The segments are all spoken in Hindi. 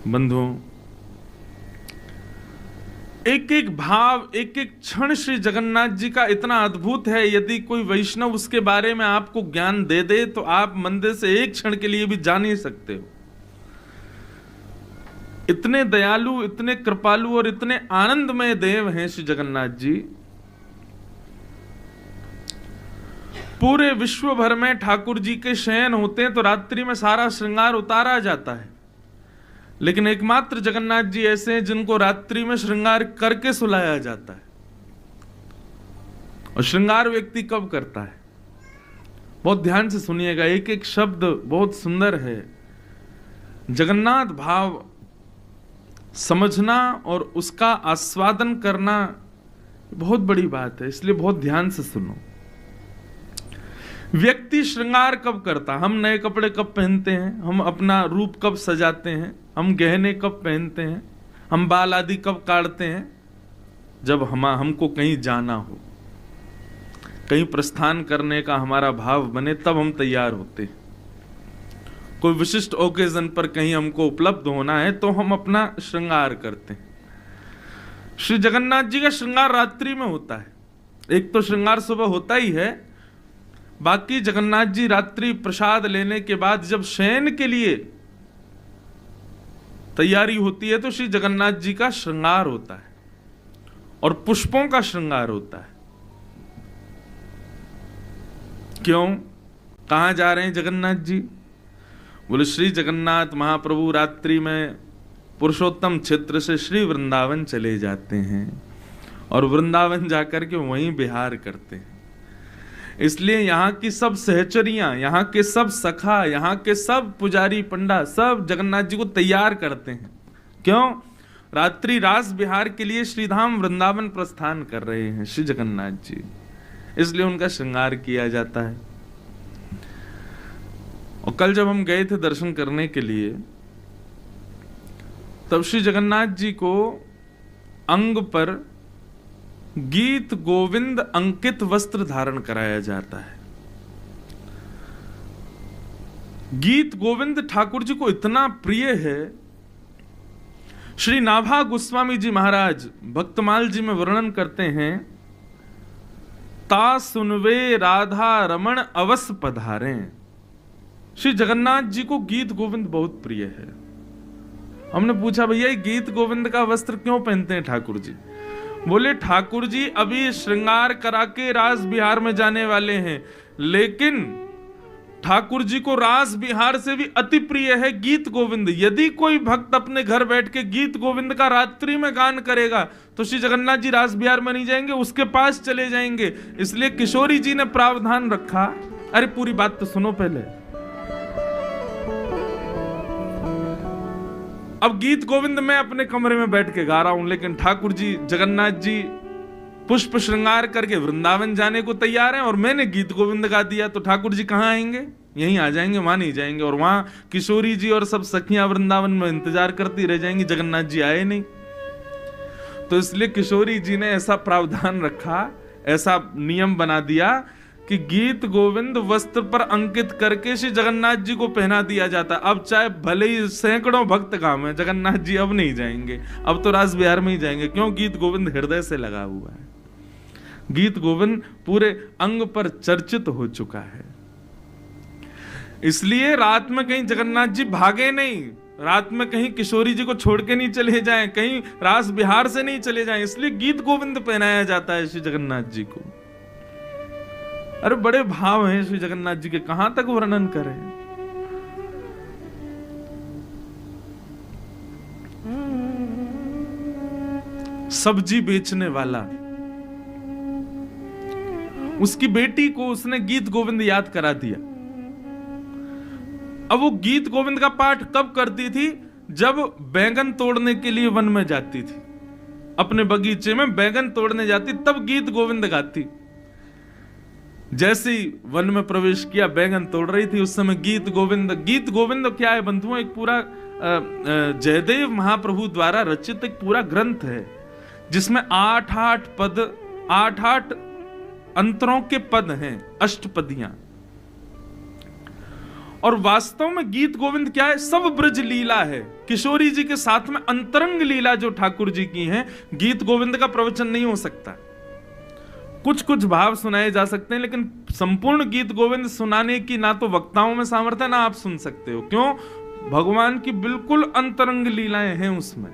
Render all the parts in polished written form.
बंधुओं, एक एक भाव, एक एक क्षण श्री जगन्नाथ जी का इतना अद्भुत है। यदि कोई वैष्णव उसके बारे में आपको ज्ञान दे दे तो आप मंदिर से एक क्षण के लिए भी जा नहीं सकते हो। इतने दयालु, इतने कृपालु और इतने आनंदमय देव हैं श्री जगन्नाथ जी। पूरे विश्व भर में ठाकुर जी के शयन होते हैं तो रात्रि में सारा श्रृंगार उतारा जाता है, लेकिन एकमात्र जगन्नाथ जी ऐसे हैं जिनको रात्रि में श्रृंगार करके सुलाया जाता है। और श्रृंगार व्यक्ति कब करता है? बहुत ध्यान से सुनिएगा, एक एक शब्द बहुत सुंदर है। जगन्नाथ भाव समझना और उसका आस्वादन करना बहुत बड़ी बात है, इसलिए बहुत ध्यान से सुनो। व्यक्ति श्रृंगार कब करता? हम नए कपड़े कब पहनते हैं? हम अपना रूप कब सजाते हैं? हम गहने कब पहनते हैं? हम बाल आदि कब काटते हैं? जब हमको कहीं जाना हो, कहीं प्रस्थान करने का हमारा भाव बने, तब हम तैयार होते हैं। कोई विशिष्ट ओकेजन पर कहीं हमको उपलब्ध होना है तो हम अपना श्रृंगार करते हैं। श्री जगन्नाथ जी का श्रृंगार रात्रि में होता है। एक तो श्रृंगार सुबह होता ही है, बाकी जगन्नाथ जी रात्रि प्रसाद लेने के बाद जब शयन के लिए तैयारी होती है तो श्री जगन्नाथ जी का श्रृंगार होता है और पुष्पों का श्रृंगार होता है। क्यों? कहां जा रहे हैं जगन्नाथ जी? बोले श्री जगन्नाथ महाप्रभु रात्रि में पुरुषोत्तम क्षेत्र से श्री वृंदावन चले जाते हैं और वृंदावन जाकर के वहीं विहार करते हैं। इसलिए यहाँ की सब सहचरियां, यहाँ के सब सखा, यहाँ के सब पुजारी पंडा सब जगन्नाथ जी को तैयार करते हैं। क्यों? रात्रि रास विहार के लिए श्रीधाम वृंदावन प्रस्थान कर रहे हैं श्री जगन्नाथ जी, इसलिए उनका श्रृंगार किया जाता है। और कल जब हम गए थे दर्शन करने के लिए, तब श्री जगन्नाथ जी को अंग पर गीत गोविंद अंकित वस्त्र धारण कराया जाता है। गीत गोविंद ठाकुर जी को इतना प्रिय है। श्री नाभा गोस्वामी जी महाराज भक्तमाल जी में वर्णन करते हैं, ता सुनवे राधा रमण अवस पधारें। श्री जगन्नाथ जी को गीत गोविंद बहुत प्रिय है। हमने पूछा, भैया गीत गोविंद का वस्त्र क्यों पहनते हैं ठाकुर जी? बोले ठाकुर जी अभी श्रृंगार करा के रास बिहार में जाने वाले हैं, लेकिन ठाकुर जी को रास बिहार से भी अति प्रिय है गीत गोविंद। यदि कोई भक्त अपने घर बैठ के गीत गोविंद का रात्रि में गान करेगा तो श्री जगन्नाथ जी रास बिहार में नहीं जाएंगे, उसके पास चले जाएंगे। इसलिए किशोरी जी ने प्रावधान रखा। अरे पूरी बात तो सुनो पहले। अब गीत गोविंद मैं अपने कमरे में बैठ के गा रहा हूं, लेकिन ठाकुर जी जगन्नाथ जी पुष्प श्रृंगार करके वृंदावन जाने को तैयार हैं और मैंने गीत गोविंद गा दिया, तो ठाकुर जी कहां आएंगे? यहीं आ जाएंगे, वहां नहीं जाएंगे। और वहां किशोरी जी और सब सखियां वृंदावन में इंतजार करती रह जाएंगी, जगन्नाथ जी आए नहीं। तो इसलिए किशोरी जी ने ऐसा प्रावधान रखा, ऐसा नियम बना दिया कि गीत गोविंद वस्त्र पर अंकित करके श्री जगन्नाथ जी को पहना दिया जाता। अब चाहे भले ही सैकड़ों भक्त काम है, जगन्नाथ जी अब नहीं जाएंगे, अब तो रास बिहार में ही जाएंगे। क्यों? गीत गोविंद हृदय से लगा हुआ है। गीत गोविंद पूरे अंग पर चर्चित हो चुका है। इसलिए रात में कहीं जगन्नाथ जी भागे नहीं, रात में कहीं किशोरी जी को छोड़ के नहीं चले जाएं, कहीं रास बिहार से नहीं चले जाएं, इसलिए गीत गोविंद पहनाया जाता है श्री जगन्नाथ जी को। अरे बड़े भाव हैं श्री जगन्नाथ जी के, कहां तक वर्णन करें। सब्जी बेचने वाला, उसकी बेटी को उसने गीत गोविंद याद करा दिया। अब वो गीत गोविंद का पाठ कब करती थी? जब बैंगन तोड़ने के लिए वन में जाती थी, अपने बगीचे में बैंगन तोड़ने जाती, तब गीत गोविंद गाती। जैसे ही वन में प्रवेश किया, बैंगन तोड़ रही थी, उस समय गीत गोविंद। गीत गोविंद क्या है बंधुओं? एक पूरा जयदेव महाप्रभु द्वारा रचित एक पूरा ग्रंथ है, जिसमें 8-8 पद, 8-8 अंतरों के पद हैं, अष्टपदियां। और वास्तव में गीत गोविंद क्या है? सब ब्रज लीला है। किशोरी जी के साथ में अंतरंग लीला जो ठाकुर जी की है, गीत गोविंद का प्रवचन नहीं हो सकता। कुछ कुछ भाव सुनाए जा सकते हैं, लेकिन संपूर्ण गीत गोविंद सुनाने की ना तो वक्ताओं में सामर्थ्य है, ना आप सुन सकते हो। क्यों? भगवान की बिल्कुल अंतरंग लीलाएं हैं उसमें।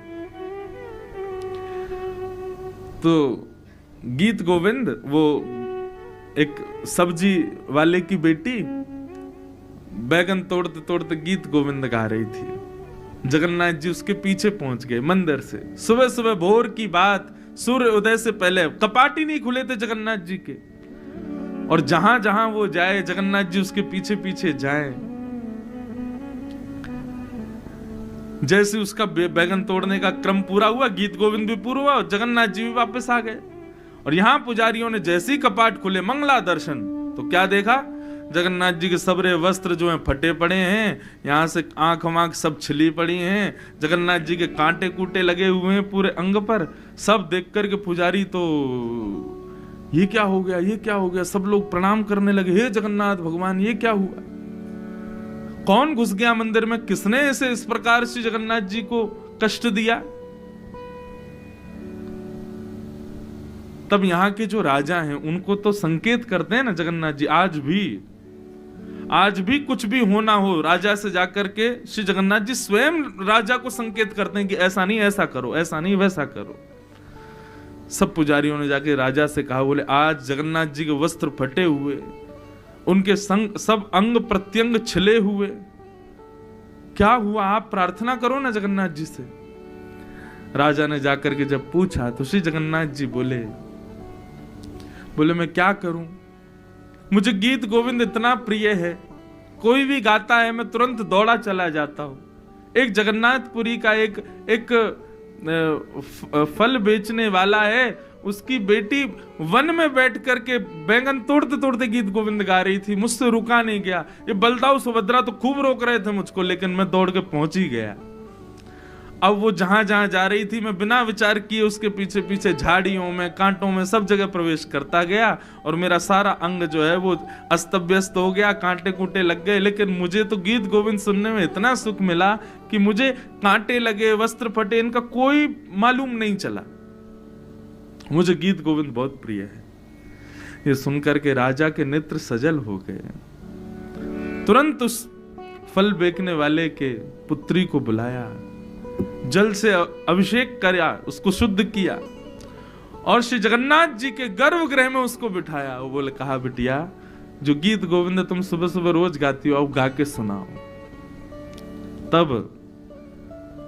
तो गीत गोविंद, वो एक सब्जी वाले की बेटी बैगन तोड़ते तोड़ते गीत गोविंद गा रही थी। जगन्नाथ जी उसके पीछे पहुंच गए मंदिर से। सुबह सुबह भोर की बात, सूर्य उदय से पहले, कपाट ही नहीं खुले थे जगन्नाथ जी के। और जहां जहां वो जाए, जगन्नाथ जी उसके पीछे पीछे जाएं। जैसे उसका बैगन तोड़ने का क्रम पूरा हुआ, गीत गोविंद भी पूरा हुआ और जगन्नाथ जी भी वापस आ गए। और यहां पुजारियों ने जैसे ही कपाट खुले, मंगला दर्शन, तो क्या देखा? जगन्नाथ जी के सबरे वस्त्र जो हैं फटे पड़े हैं, यहां से आंख वाँख सब छिली पड़ी हैं, जगन्नाथ जी के कांटे कूटे लगे हुए हैं पूरे अंग पर। सब देख करके पुजारी तो ये क्या हो गया, ये क्या हो गया? सब लोग प्रणाम करने लगे, हे जगन्नाथ भगवान, ये क्या हुआ? कौन घुस गया मंदिर में? किसने ऐसे इस प्रकार से जगन्नाथ जी को कष्ट दिया? तब यहाँ के जो राजा हैं उनको तो संकेत करते हैं ना जगन्नाथ जी। आज भी कुछ भी होना हो, राजा से जाकर के श्री जगन्नाथ जी स्वयं राजा को संकेत करते हैं कि ऐसा नहीं ऐसा करो, ऐसा नहीं वैसा करो। सब पुजारियों ने जाके राजा से कहा, बोले आज जगन्नाथ जी के वस्त्र फटे हुए, उनके संग सब अंग प्रत्यंग छिले हुए, क्या हुआ? आप प्रार्थना करो ना जगन्नाथ जी से। राजा ने जाकर के जब पूछा तो श्री जगन्नाथ जी बोले मैं क्या करूं? मुझे गीत गोविंद इतना प्रिय है, कोई भी गाता है मैं तुरंत दौड़ा चला जाता हूं। एक जगन्नाथपुरी का एक फल बेचने वाला है, उसकी बेटी वन में बैठ करके बैंगन तोड़ते तोड़ते गीत गोविंद गा रही थी, मुझसे रुका नहीं गया। ये बलदाऊ सुभद्रा तो खूब रोक रहे थे मुझको, लेकिन मैं दौड़ के पहुंच ही गया। अब वो जहां जहां जा रही थी, मैं बिना विचार किए उसके पीछे पीछे झाड़ियों में, कांटों में, सब जगह प्रवेश करता गया और मेरा सारा अंग जो है वो अस्त व्यस्त हो गया, कांटे कूटे लग गए। लेकिन मुझे तो गीत गोविंद सुनने में इतना सुख मिला कि मुझे कांटे लगे, वस्त्र फटे, इनका कोई मालूम नहीं चला। मुझे गीत गोविंद बहुत प्रिय है। ये सुनकर के राजा के नेत्र सजल हो गए। तुरंत उस फल बेचने वाले के पुत्री को बुलाया, जल से अभिषेक किया, उसको शुद्ध किया और श्री जगन्नाथ जी के गर्भगृह में उसको बिठाया। वो बोले, कहा बिटिया, जो गीत गोविंद तुम सुबह सुबह रोज गाती हो, अब गा के सुनाओ। तब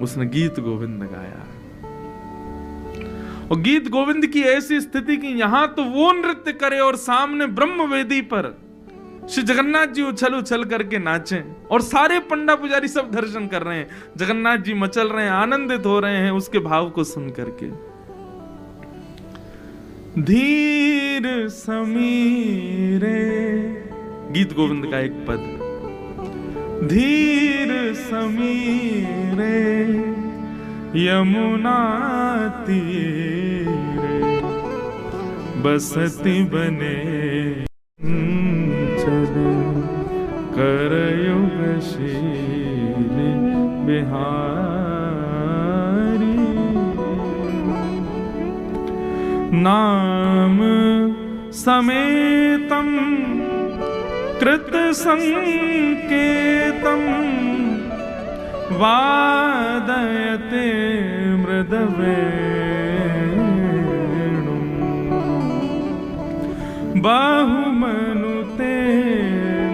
उसने गीत गोविंद गाया। और गीत गोविंद की ऐसी स्थिति कि यहां तो वो नृत्य करे और सामने ब्रह्मवेदी पर श्री जगन्नाथ जी उछल उछल करके नाचें, और सारे पंडा पुजारी सब दर्शन कर रहे हैं, जगन्नाथ जी मचल रहे हैं, आनंदित हो रहे हैं उसके भाव को सुन करके। धीर समीरे, गीत गोविंद का एक पद, धीर समीरे यमुना तीरे बसती बने करयुगशील बिहारी। नाम समेतम कृत संकेतम वादयते मृदवेणुम् बहुमनुते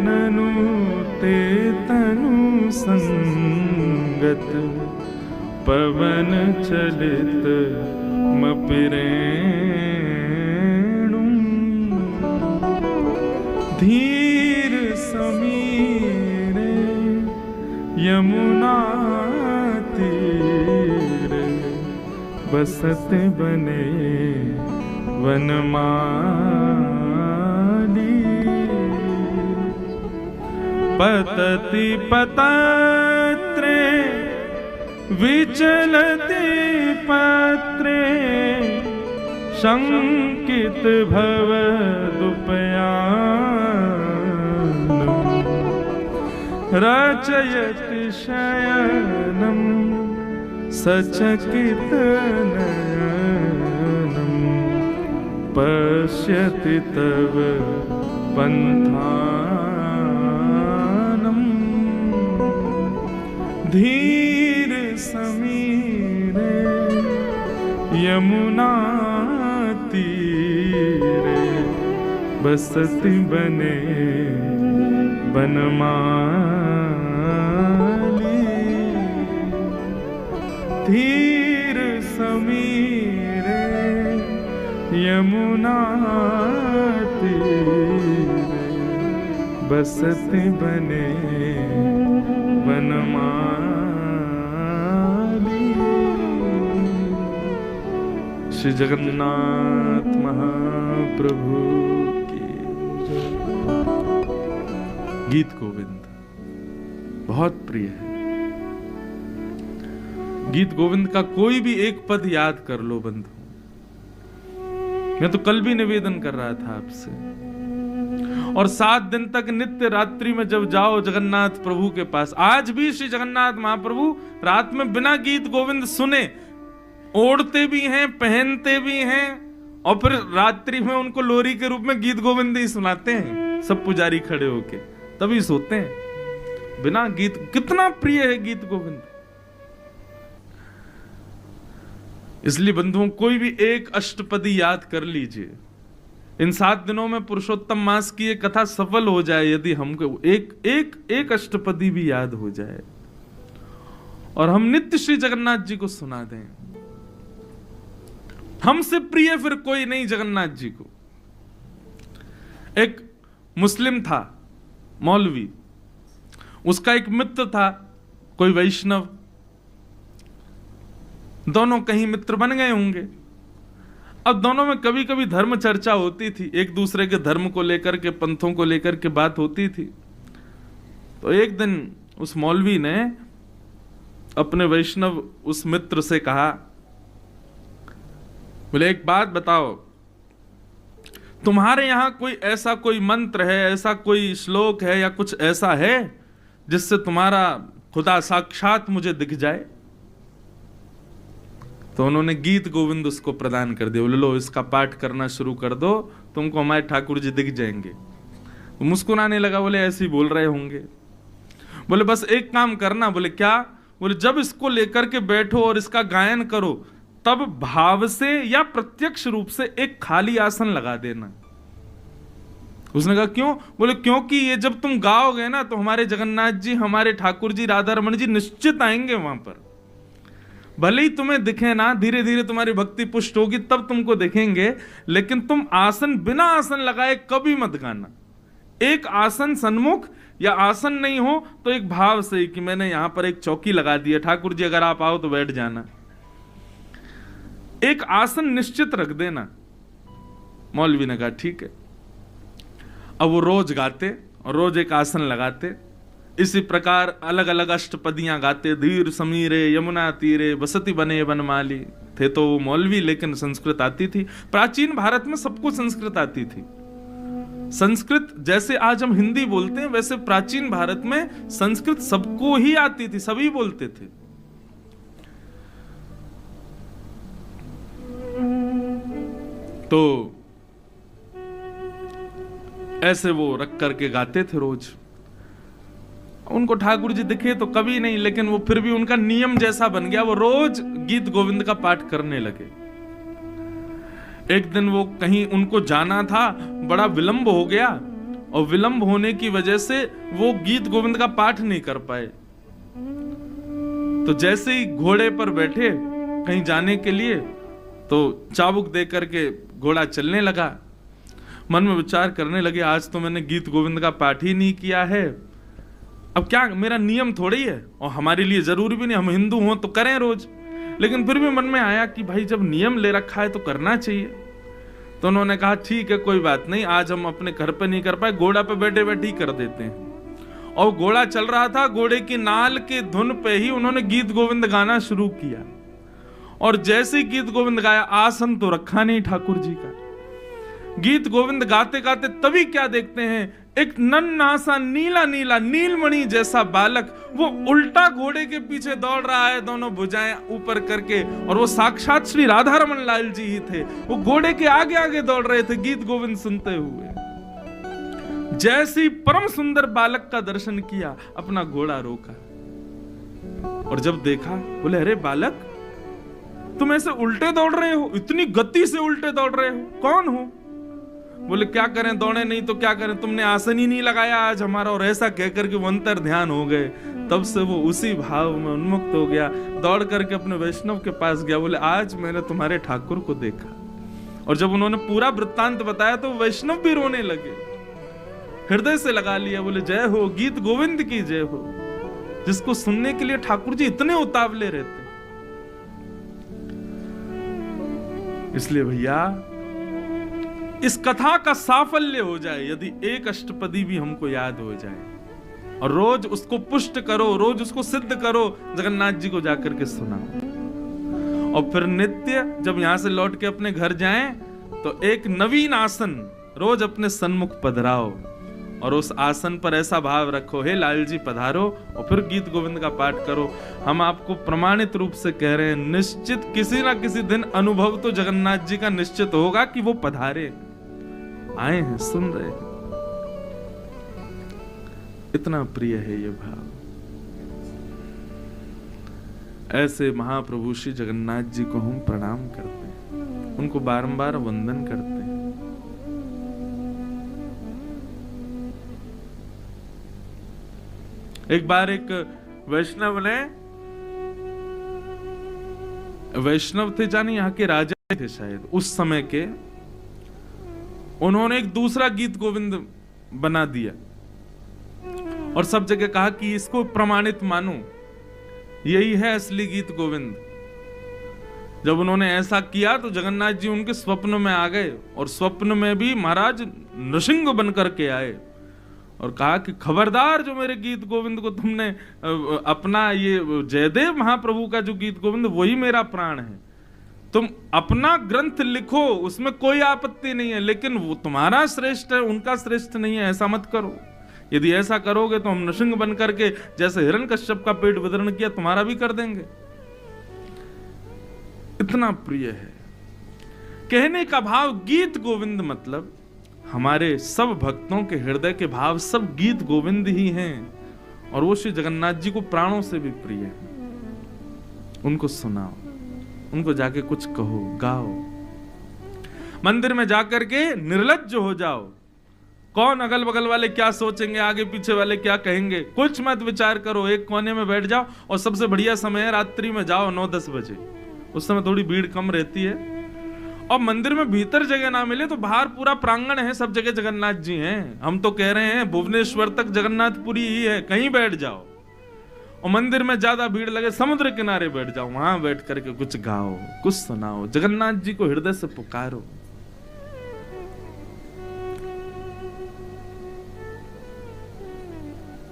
ननुते तनु संगत पवन चलित मपिरेणुम् धीर समीरे यमुना तीरे बसत बने वनमाली। पतति पतत्रे विचलति पत्रे शंकित भवदुपयानम् रचयति शयनम सचकितनयनम पश्यति तव पंथानम धीर समीरे यमुना तीरे बसति बने बनमाली धीर समीरे यमुना तीरे बसति बने बनमाली। श्री जगन्नाथ महाप्रभु की गीत गोविंद बहुत प्रिय है। गीत गोविंद का कोई भी एक पद याद कर लो बंधु। मैं तो कल भी निवेदन कर रहा था आपसे, और 7 दिन तक नित्य रात्रि में जब जाओ जगन्नाथ प्रभु के पास, आज भी श्री जगन्नाथ महाप्रभु रात में बिना गीत गोविंद सुने ओढ़ते भी हैं, पहनते भी हैं, और फिर रात्रि में उनको लोरी के रूप में गीत गोविंद ही सुनाते हैं, सब पुजारी खड़े होके, तभी सोते हैं बिना गीत। कितना प्रिय है गीत गोविंद। इसलिए बंधुओं कोई भी एक अष्टपदी याद कर लीजिए। इन 7 दिनों में पुरुषोत्तम मास की ये कथा सफल हो जाए यदि हमको एक अष्टपदी भी याद हो जाए और हम नित्य श्री जगन्नाथ जी को सुना दें। हमसे प्रिय फिर कोई नहीं जगन्नाथ जी को। एक मुस्लिम था मौलवी, उसका एक मित्र था कोई वैष्णव, दोनों कहीं मित्र बन गए होंगे। अब दोनों में कभी कभी धर्म चर्चा होती थी, एक दूसरे के धर्म को लेकर के, पंथों को लेकर के बात होती थी। तो एक दिन उस मौलवी ने अपने वैष्णव उस मित्र से कहा, बोले एक बात बताओ, तुम्हारे यहां कोई मंत्र है, ऐसा कोई श्लोक है या कुछ ऐसा है जिससे तुम्हारा खुदा साक्षात मुझे दिख जाए? तो उन्होंने गीत गोविंद उसको प्रदान कर दिया। बोले लो इसका पाठ करना शुरू कर दो, तुमको हमारे ठाकुर जी दिख जाएंगे। वो मुस्कुराने लगा, बोले ऐसे ही बोल रहे होंगे। बोले बस एक काम करना। बोले क्या? बोले जब इसको लेकर के बैठो और इसका गायन करो, तब भाव से या प्रत्यक्ष रूप से एक खाली आसन लगा देना। उसने कहा क्यों? बोले क्योंकि ये जब तुम गाओगे ना तो हमारे जगन्नाथ जी, हमारे ठाकुर जी, राधा रमन जी निश्चित आएंगे वहां पर। भले ही तुम्हें दिखे ना, धीरे धीरे तुम्हारी भक्ति पुष्ट होगी तब तुमको देखेंगे, लेकिन तुम आसन बिना आसन लगाए कभी मत गाना। एक आसन सन्मुख या आसन नहीं हो तो एक भाव से ही कि मैंने यहां पर एक चौकी लगा दी है, ठाकुर जी अगर आप आओ तो बैठ जाना। एक आसन निश्चित रख देना। मौलवी ने कहा ठीक है। अब वो रोज गाते और रोज एक आसन लगाते। इसी प्रकार अलग अलग अष्टपदियां गाते। धीर समीरे यमुना तीरे बसती बने वनमाली। थे तो वो मौलवी, लेकिन संस्कृत आती थी। प्राचीन भारत में सबको संस्कृत आती थी। संस्कृत जैसे आज हम हिंदी बोलते हैं, वैसे प्राचीन भारत में संस्कृत सबको ही आती थी, सभी बोलते थे। तो ऐसे वो रख करके गाते थे रोज। उनको ठाकुर जी दिखे तो कभी नहीं, लेकिन वो फिर भी उनका नियम जैसा बन गया, वो रोज गीत गोविंद का पाठ करने लगे। एक दिन वो कहीं उनको जाना था, बड़ा विलंब हो गया, और विलंब होने की वजह से वो गीत गोविंद का पाठ नहीं कर पाए। तो जैसे ही घोड़े पर बैठे कहीं जाने के लिए, तो चाबुक दे करके घोड़ा चलने लगा। मन में विचार करने लगे, आज तो मैंने गीत गोविंद का पाठ ही नहीं किया है, अब क्या, मेरा नियम थोड़ी है, और हमारे लिए जरूरी भी नहीं, हम हिंदू हों तो करें रोज। लेकिन फिर भी मन में आया कि भाई जब नियम ले रखा है तो करना चाहिए। तो उन्होंने कहा ठीक है कोई बात नहीं, आज हम अपने घर पे नहीं कर पाए, घोड़ा पे बैठे बैठे ही कर देते हैं। और घोड़ा चल रहा था, घोड़े की नाल की धुन पे ही उन्होंने गीत गोविंद गाना शुरू किया। और जैसे ही गीत गोविंद गाया, आसन तो रखा नहीं ठाकुर जी का। गीत गोविंद गाते गाते तभी क्या देखते हैं एक नन्हा सा नीला नीला नीलमणि जैसा बालक वो उल्टा घोड़े के पीछे दौड़ रहा है, दोनों भुजाएं ऊपर करके, और वो साक्षात श्री राधा रमन लाल जी ही थे। वो घोड़े के आगे आगे दौड़ रहे थे गीत गोविंद सुनते हुए। जैसी परम सुंदर बालक का दर्शन किया, अपना घोड़ा रोका और जब देखा, बोले अरे बालक, तुम ऐसे उल्टे दौड़ रहे हो, इतनी गति से उल्टे दौड़ रहे हो, कौन हो? बोले क्या करें, दौड़े नहीं तो क्या करें, तुमने आसन ही नहीं लगाया आज हमारा। और ऐसा कहकर के वो अंतर ध्यान हो गए। तब से वो उसी भाव में उन्मुक्त हो गया, दौड़ करके अपने वैष्णव के पास गया। बोले आज मैंने तुम्हारे ठाकुर को देखा। और जब उन्होंने पूरा वृत्तांत बताया तो वैष्णव भी रोने लगे, हृदय से लगा लिया। बोले जय हो, गीत गोविंद की जय हो, जिसको सुनने के लिए ठाकुर जी इतने उतावले रहते। इसलिए भैया, इस कथा का साफल्य हो जाए यदि एक अष्टपदी भी हमको याद हो जाए, और रोज उसको पुष्ट करो, रोज उसको सिद्ध करो, जगन्नाथ जी को जाकर के सुनाओ। और फिर नित्य जब यहां से लौट के अपने घर जाएं तो एक नवीन आसन रोज अपने सन्मुख पधराओ, और उस आसन पर ऐसा भाव रखो, हे लाल जी पधारो, और फिर गीत गोविंद का पाठ करो। हम आपको प्रमाणित रूप से कह रहे हैं, निश्चित किसी ना किसी दिन अनुभव तो जगन्नाथ जी का निश्चित होगा कि वो पधारे, आए हैं, सुन रहे हैं। इतना प्रिय है ये भाव। ऐसे महाप्रभु श्री जगन्नाथ जी को हम प्रणाम करते हैं, उनको बारंबार वंदन करते हैं। एक बार एक वैष्णव थे, जाने यहाँ के राजा थे शायद उस समय के, उन्होंने एक दूसरा गीत गोविंद बना दिया और सब जगह कहा कि इसको प्रमाणित मानो, यही है असली गीत गोविंद। जब उन्होंने ऐसा किया तो जगन्नाथ जी उनके स्वप्न में आ गए, और स्वप्न में भी महाराज नृसिंह बन करके आए और कहा कि खबरदार, जो मेरे गीत गोविंद को तुमने अपना, ये जयदेव महाप्रभु का जो गीत गोविंद वही मेरा प्राण है, तुम अपना ग्रंथ लिखो, उसमें कोई आपत्ति नहीं है, लेकिन वो तुम्हारा श्रेष्ठ है, उनका श्रेष्ठ नहीं है, ऐसा मत करो। यदि ऐसा करोगे तो हम नृसिंह बन करके, जैसे हिरण्यकश्यप का पेट विदरण किया, तुम्हारा भी कर देंगे। इतना प्रिय है। कहने का भाव गीत गोविंद मतलब हमारे सब भक्तों के हृदय के भाव सब गीत गोविंद ही हैं, और वो श्री जगन्नाथ जी को प्राणों से भी प्रिय है। उनको सुनाओ, उनको जाके कुछ कहो, गाओ। मंदिर में जाकर के निर्लज्ज हो जाओ। कौन अगल बगल वाले क्या सोचेंगे, आगे पीछे वाले क्या कहेंगे, कुछ मत विचार करो, एक कोने में बैठ जाओ। और सबसे बढ़िया समय है रात्रि में जाओ, 9-10 बजे, उस समय थोड़ी भीड़ कम रहती है। और मंदिर में भीतर जगह ना मिले तो बाहर पूरा प्रांगण है, सब जगह जगन्नाथ जी हैं। हम तो कह रहे हैं भुवनेश्वर तक जगन्नाथपुरी ही है, कहीं बैठ जाओ। और मंदिर में ज्यादा भीड़ लगे, समुद्र किनारे बैठ जाओ, वहां बैठ करके कुछ गाओ, कुछ सुनाओ, जगन्नाथ जी को हृदय से पुकारो।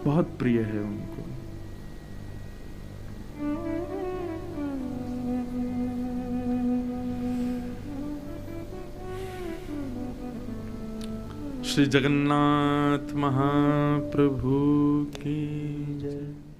बहुत प्रिय है उनको। श्री जगन्नाथ महाप्रभु की जय।